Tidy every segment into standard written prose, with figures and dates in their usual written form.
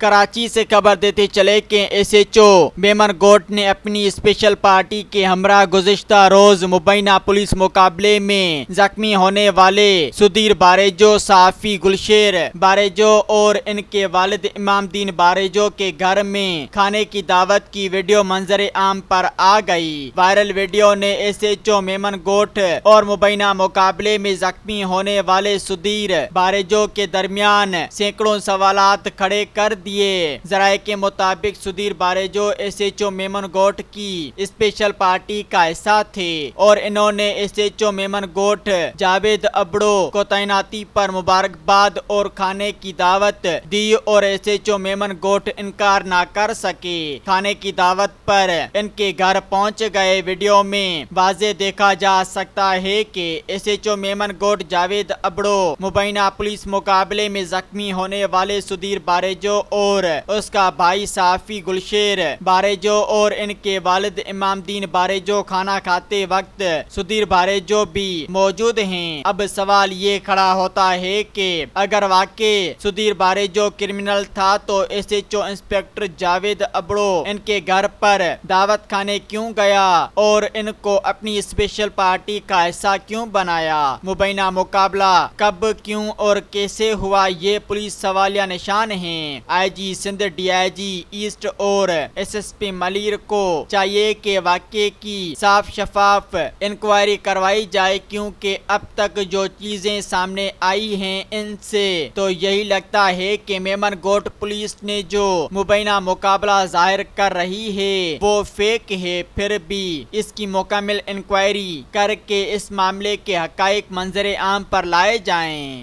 کراچی سے خبر دیتے چلے کہ ایس ایچ او میمن گوٹ نے اپنی اسپیشل پارٹی کے ہمراہ گزشتہ روز مبینہ پولیس مقابلے میں زخمی ہونے والے سدھیر باریجو، صحافی گلشیر باریجو اور ان کے والد امام الدین باریجو کے گھر میں کھانے کی دعوت کی ویڈیو منظر عام پر آ گئی۔ وائرل ویڈیو نے ایس ایچ او میمن گوٹ اور مبینہ مقابلے میں زخمی ہونے والے سدھیر باریجو کے درمیان سینکڑوں سوالات کھڑے کر دیے۔ ذرائع کے مطابق Sudhir Barijo S H O Memon Goth کی اسپیشل پارٹی کا حصہ تھے اور انہوں نے S H O Memon Goth Javed Abro کو تعیناتی پر مبارکباد اور کھانے کی دعوت دی اور ایس ایچ او میمن گوٹ انکار نہ کر سکے۔ کھانے کی دعوت پر ان کے گھر پہنچ گئے۔ ویڈیو میں واضح دیکھا جا سکتا ہے کہ S H O Memon Goth Javed Abro مبینہ پولیس مقابلے میں زخمی ہونے والے سدھیر باریجو اور اس کا بھائی صحافی گلشیر باریجو اور ان کے والد امام الدین باریجو کھانا کھاتے وقت سدھیر باریجو بھی موجود ہیں۔ اب سوال یہ کھڑا ہوتا ہے کہ اگر واقعی سدھیر باریجو کرمنل تھا تو S H O inspector Javed Abro ان کے گھر پر دعوت کھانے کیوں گیا اور ان کو اپنی اسپیشل پارٹی کا حصہ کیوں بنایا؟ مبینہ مقابلہ کب، کیوں اور کیسے ہوا، یہ پولیس سوالیہ نشان ہیں۔ I G Sindh, D I G east اور ایس ایس پی ملیر کو چاہیے کہ واقعے کی صاف شفاف انکوائری کروائی جائے، کیونکہ اب تک جو چیزیں سامنے آئی ہیں ان سے تو یہی لگتا ہے کہ میمن گوٹ پولیس نے جو مبینہ مقابلہ ظاہر کر رہی ہے وہ فیک ہے۔ پھر بھی اس کی مکمل انکوائری کر کے اس معاملے کے حقائق منظر عام پر لائے جائیں۔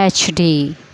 HD।